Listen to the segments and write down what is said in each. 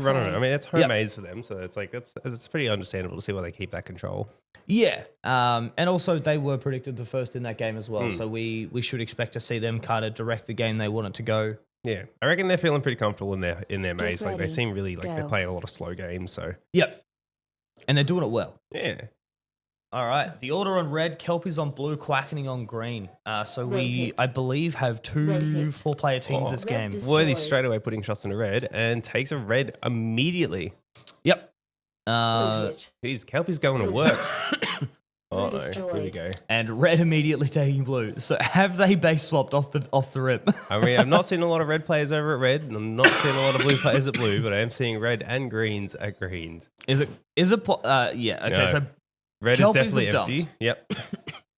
good run on it. I mean, it's home maize for them, so it's like it's pretty understandable to see why they keep that control. Yeah, and also they were predicted the first in that game as well, so we should expect to see them kind of direct the game they want it to go. Yeah, I reckon they're feeling pretty comfortable in their maze. Like they seem really like they're playing a lot of slow games. So and they're doing it well. Yeah. All right, the order on red, Kelpies on blue, Quackening on green. So we, I believe, have 2 4-player teams this game. Worthy straight away putting shots in a red and takes a red immediately. Yep. Geez, Kelpie's going to work. Oh no, here we go. And red immediately taking blue. So have they base swapped off the rip? I mean, I'm not seeing a lot of red players over at red, and I'm not seeing a lot of blue players at blue, but I am seeing red and greens at greens. Yeah, okay, no. So red Kelpies is definitely empty. Dumped. Yep.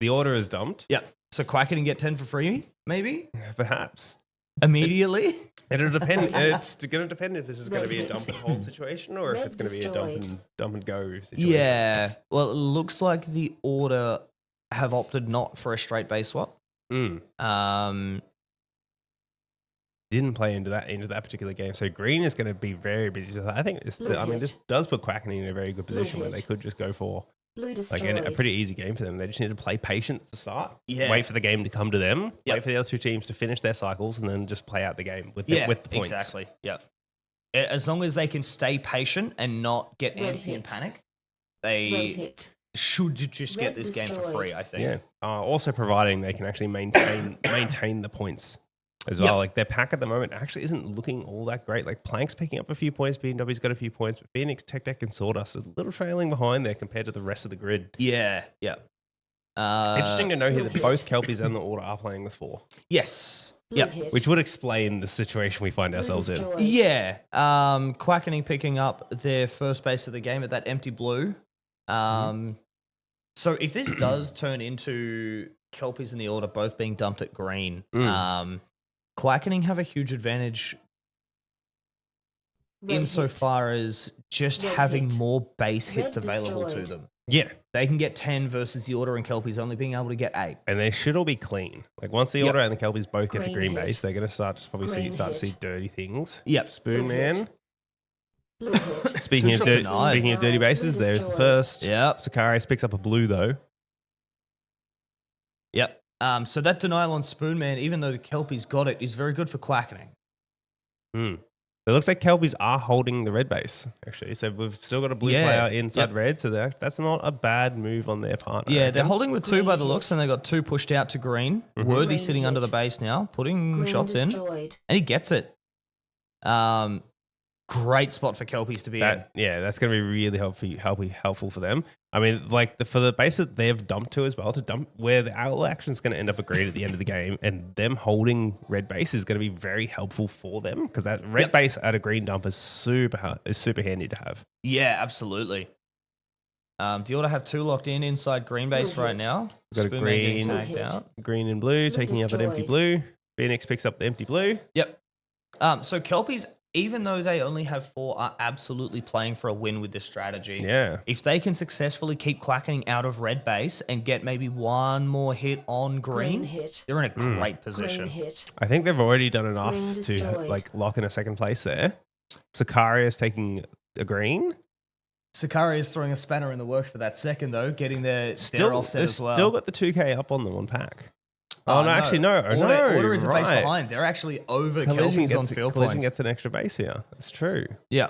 The order is dumped. Yep. So Quackening get 10 for free, maybe? Perhaps. Immediately? It'll depend. It's going to depend if this is going to be a dump and hold situation or if it's going to be a dump and go situation. Yeah. Well, it looks like the order have opted not for a straight base swap. Didn't play into that particular game. So green is going to be very busy. So I think this does put Quackening in a very good position where they could just go for like a pretty easy game for them. They just need to play patience to start. Yeah. Wait for the game to come to them. Wait for the other 2 teams to finish their cycles and then just play out the game with the points. Exactly. Yeah. As long as they can stay patient and not get antsy and panic, they should just get this game for free, I think. Yeah. Also providing they can actually maintain the points as well. Like their pack at the moment actually isn't looking all that great. Like Plank's picking up a few points, BNW's got a few points, but Phoenix, Tech Deck, and Sawdust are a little trailing behind there compared to the rest of the grid. Yeah. Interesting to know here that both Kelpies and the Order are playing with 4. Yes. Yeah. Which would explain the situation we find ourselves in. Yeah. Quackening picking up their first base of the game at that empty blue. So if this does turn into Kelpies and the Order both being dumped at green, Quackening have a huge advantage insofar as just having more base hits available to them. Yeah. They can get 10 versus the Order and Kelpies only being able to get 8. And they should all be clean. Like once the Order and the Kelpies both get to green base, they're going to start to see dirty things. Yep. Spoon Man. Speaking of dirty bases, there's the first. Yep. Sicarius picks up a blue though. Yep. So that denial on Spoonman, even though the Kelpies got it, is very good for Quackening. It looks like Kelpies are holding the red base, actually. So we've still got a blue player inside red, so that's not a bad move on their part. Yeah, they're holding with 2 by the looks, and they got 2 pushed out to green. Worthy sitting under the base now, putting shots in, and he gets it. Great spot for Kelpies to be in. Yeah, that's going to be really helpful for them. I mean, like for the base that they've dumped to as well, to dump where the owl action is going to end up a green at the end of the game, and them holding red base is going to be very helpful for them because that red base at a green dump is super handy to have. Yeah, absolutely. Do you want to have 2 locked in inside green base right now? We've got a green, tagged out. Green and blue, taking up an empty blue. Phoenix picks up the empty blue. Yep. So Kelpies, even though they only have 4, are absolutely playing for a win with this strategy. Yeah. If they can successfully keep Quackening out of red base and get maybe 1 more hit on green they're in a great position. I think they've already done enough to like lock in a second place there. Sicarius taking a green. Sicarius throwing a spanner in the works for that second, though, getting their offset as well. Still got the 2K up on them on pack. No. Order is a base behind. They're actually over Kelpies on field Collision points. gets an extra base here. That's true. Yeah.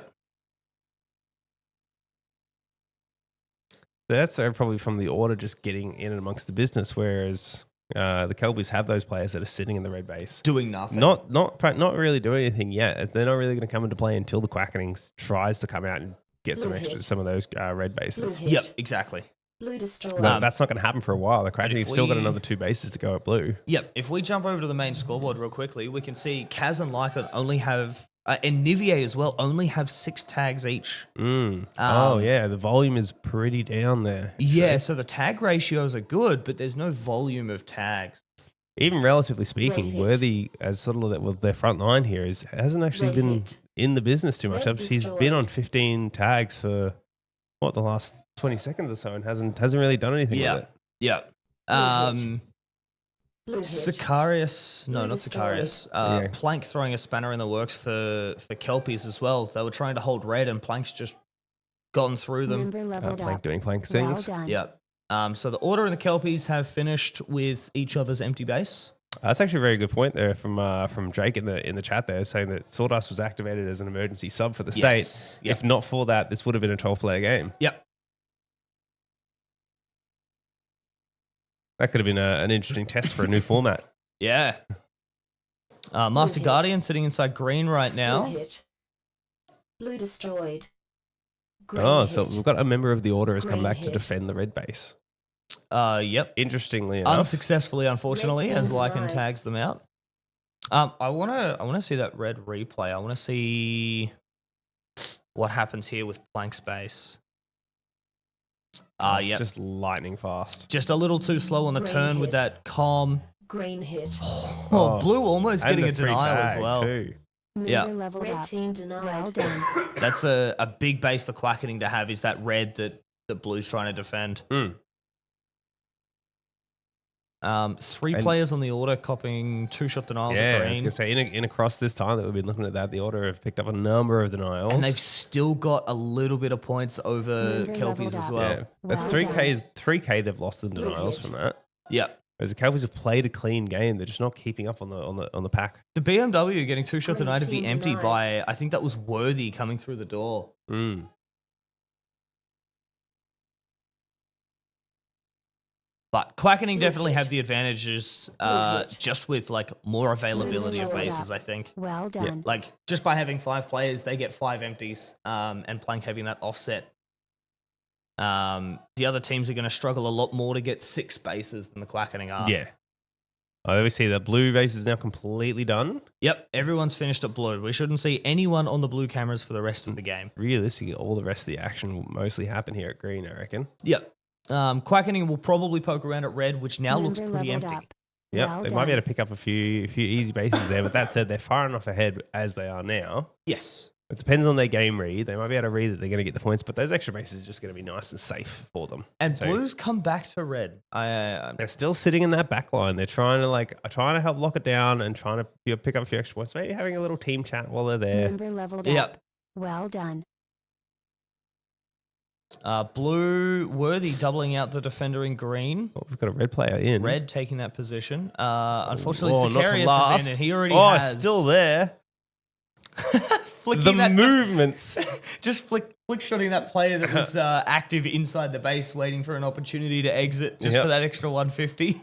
That's probably from the Order just getting in amongst the business, whereas the Kelpies have those players that are sitting in the red base. Doing nothing. Not really doing anything yet. They're not really going to come into play until the Quackening tries to come out and get some of those red bases. Yep, exactly. Blue destroyed. That's not going to happen for a while. The Quackening's still got another 2 bases to go at blue. Yep. If we jump over to the main scoreboard real quickly, we can see Kaz and Lycon only have, and Nivier as well, only have 6 tags each. The volume is pretty down there. Actually. Yeah, so the tag ratios are good, but there's no volume of tags. Even relatively speaking, Worthy, as sort of with their front line here, hasn't actually been in the business too much. He's been on 15 tags for, the last 20 seconds or so and hasn't really done anything with it. Yeah. Blue hit. Sicarius, no, Blue not destroyed. Sicarius. Yeah. Plank throwing a spanner in the works for Kelpies as well. They were trying to hold red, and Plank's just gotten through them. Member leveled Plank up. doing plank Well things. done. Yep. So the Order and the Kelpies have finished with each other's empty base. That's actually a very good point there from Drake in the chat there, saying that Sawdust was activated as an emergency sub for the state. Yes. Yep. If not for that, this would have been a 12-player game. Yep. That could have been an interesting test for a new format. Yeah. Master hit. Guardian sitting inside green right Blue now. hit. Blue destroyed. Green Oh, hit. so we've got a member of the Order has come Green back to hit. defend the red base. Yep. Interestingly enough. Unsuccessfully, unfortunately, Red as team Lycan denied. tags them out. I wanna see that red replay. I wanna see what happens here with blank space. Yep. Just lightning fast. Just a little too slow on the Green turn with hit. that calm. Green hit. Oh, blue almost And getting the a free denial as tag well. too. Member Yeah. leveled up. Team denied. Well done. That's a big base for Quackening to have, is that red that blue's trying to defend. Mm. 3 And- players on the Order copying 2-shot denials Yeah, of I was green. going to say, in across this time that we've been looking at that, the Order have picked up a number of denials. And they've still got a little bit of points over Member Kelpies leveled as up. well. Yeah, that's Well 3K they've lost in Blue denials hit. from that. Yep. Whereas the Kelpies have played a clean game, they're just not keeping up on the pack. The BMW getting 2 shots Green denied of the team empty denied. by, I think that was Worthy coming through the door. Mm. But Quackening Blue definitely hit. have the advantages hit. just with like more availability of destroyed. bases, I think. Well done. Like just by having 5 players, they get 5 empties, and Plank having that offset. The other teams are going to struggle a lot more to get 6 bases than the Quackening are. Yeah. I always see that blue base is now completely done. Yep, everyone's finished at blue. We shouldn't see anyone on the blue cameras for the rest of the game. Realistically, all the rest of the action will mostly happen here at green, I reckon. Yep. Quackening will probably poke around at red, which now looks Member pretty leveled empty. up. Yep, Well they done. might be able to pick up a few easy bases there, but that said, they're far enough ahead as they are now. Yes. It depends on their game read. They might be able to read that they're going to get the points, but those extra bases are just going to be nice and safe for them. And So- blues come back to red. They're still sitting in that back line. They're trying to help lock it down and trying to pick up a few extra points. Maybe having a little team chat while they're there. Member leveled Yep. up. Well done. Blue Worthy doubling out the defender in green. Oh, we've got a red player in. Red taking that position. Unfortunately, Oh, not to Sicarius last. is in, and he already Oh, has. it's still there. Flicking The that movements. just flick shotting that player that was active inside the base, waiting for an opportunity to exit just Yep. for that extra 150.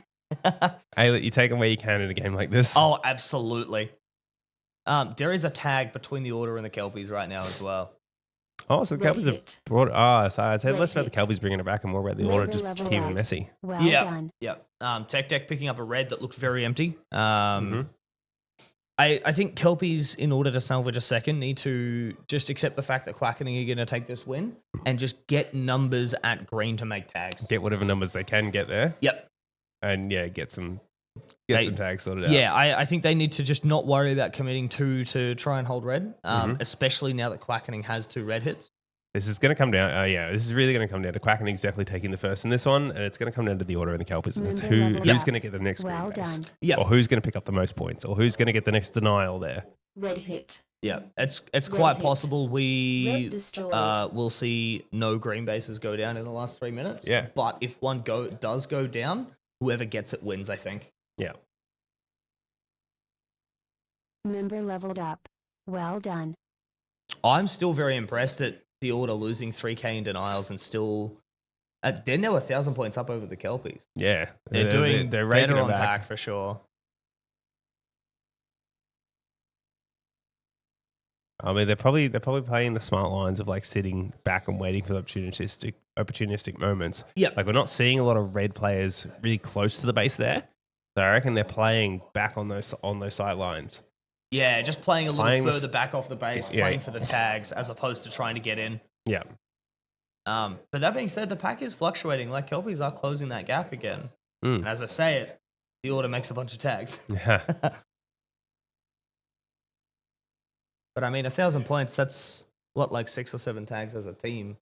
Hey, you take them where you can in a game like this. Oh, absolutely. There is a tag between the Order and the Kelpies right now as well. Oh, so the Red Kelpies have hit. brought. So I'd say Red less about the hit. Kelpies bringing it back and more about the Order Member just leveled keeping out. it messy. Well Yeah. done. Yep. Tech Deck picking up a red that looked very empty. Mhm. I think Kelpies, in order to salvage a second, need to just accept the fact that Quackening are going to take this win and just get numbers at green to make tags. Get whatever numbers they can get there, Yep. and yeah, get some They- some tags sorted out. Yeah, I think they need to just not worry about committing 2 to try and hold red, especially now that Quackening has 2 red hits. This is going to come down. This is really going to come down to Quackening's definitely taking the first in this one, and it's going to come down to the Order and the Kelpies, and it's Member leveled who's up. going to get the next Well green base, done. Yep. or who's going to pick up the most points, or who's going to get the next denial there. Red hit. Yeah, it's Red quite hit. possible Red we destroyed. will see no green bases go down in the last 3 minutes. Yeah. But if one does go down, whoever gets it wins, I think. Yeah. Member leveled up. Well done. I'm still very impressed at the Order losing 3K in denials and still... they're now 1,000 points up over the Kelpies. Yeah, They're doing they're raking better it on back. pack for sure. I mean, they're probably playing the smart lines of like sitting back and waiting for the opportunistic moments. Yep. Like we're not seeing a lot of red players really close to the base there, so I reckon they're playing back on those sidelines. Yeah, just playing a little Playing the further back off the base, Yeah. playing for the tags as opposed to trying to get in. Yeah, But that being said, the pack is fluctuating. Like Kelpies are closing that gap again. Mm. And as I say it, the Order makes a bunch of tags. yeah. But I mean, 1,000 points, that's what, like 6 or 7 tags as a team?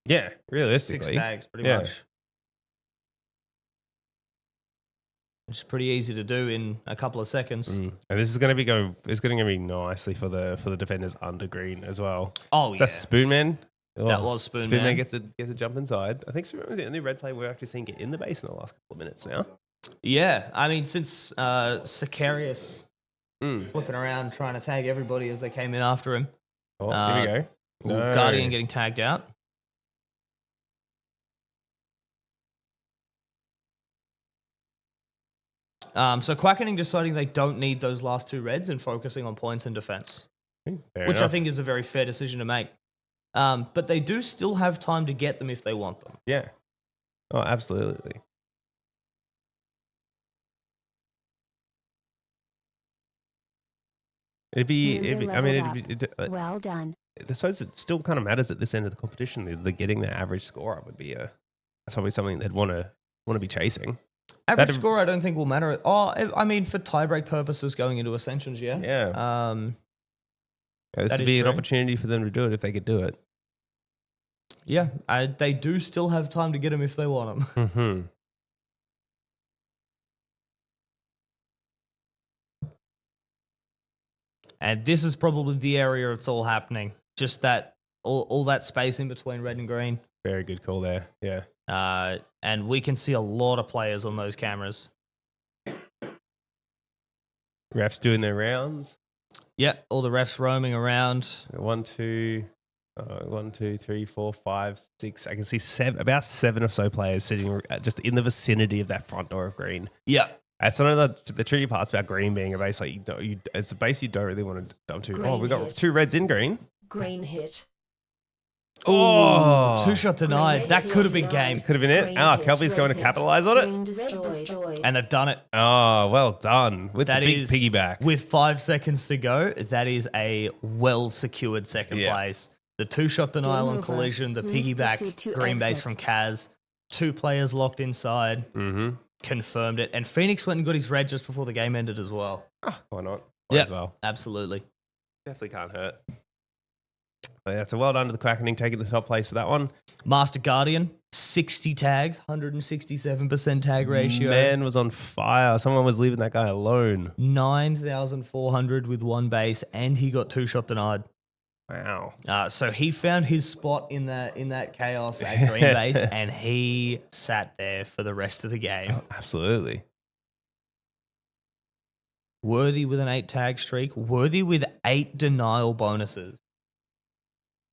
Yeah, 6 realistically. tags, pretty Yeah. much. which is pretty easy to do in a couple of seconds. And this is going to be It's going to be nicely for the defenders under green as well. Oh, Is yeah. that Spoonman? That was Spoonman. Spoonman gets a jump inside. I think Spoonman was the only red player we've actually seen get in the base in the last couple of minutes now. Yeah, I mean, since Sicarius flipping around trying to tag everybody as they came in after him. Oh, here we go. No. Guardian getting tagged out. So Quackening deciding they don't need those last 2 reds and focusing on points and defense, Fair which I enough. think is a very fair decision to make. But they do still have time to get them if they want them. Yeah. Oh, absolutely. It'd be Well done. I suppose it still kind of matters at this end of the competition. The getting the average score up would be that's probably something they'd want to be chasing. Average score, I don't think will matter. Oh, I mean, for tiebreak purposes going into Ascensions, yeah. Yeah. This that would is be an true. opportunity for them to do it if they could do it. Yeah, they do still have time to get them if they want them. Mm-hmm. And this is probably the area it's all happening. Just that, all that space in between red and green. Very good call there. Yeah. And we can see a lot of players on those cameras. Refs doing their rounds. Yeah, all the refs roaming around. 1, 2, 3, 4, 5, 6. I can see about 7 or so players sitting just in the vicinity of that front door of green. Yeah. That's one of the tricky parts about green being a base. Like it's a base you don't really want to dump to. Green We got hit. 2 reds in green. Green hit. Oh, 2-shot denied. That could have been game. Could have been it. Green Ah, hit, Kelpies going to red capitalize on it. Green destroyed. And they've done it. Oh, well done with That the big is, piggyback. with 5 seconds to go, that is a well-secured second Yeah. place. The 2-shot denial on over. collision, the Please piggyback, proceed to green base exit. from Kaz, 2 players locked inside, Mm-hmm. confirmed it. And Phoenix went and got his red just before the game ended as well. Why not? Might Yeah. as well. Absolutely. Definitely can't hurt. But yeah, so well done to the Quackening taking the top place for that one. Master Guardian, 60 tags, 167% tag ratio. Man was on fire. Someone was leaving that guy alone. 9,400 with 1 base, and he got 2-shot denied. Wow. So he found his spot in that chaos at green base, and he sat there for the rest of the game. Oh, absolutely. Worthy with an 8 tag streak, Worthy with 8 denial bonuses.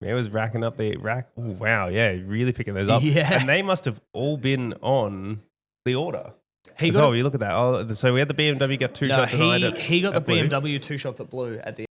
Man was racking up the rack. Oh, wow. Yeah, really picking those up. Yeah. And they must have all been on the order. He As got well, you look at that. Oh, so we had the BMW get 2 no, shots denied. he got the at blue. BMW 2 shots at blue at the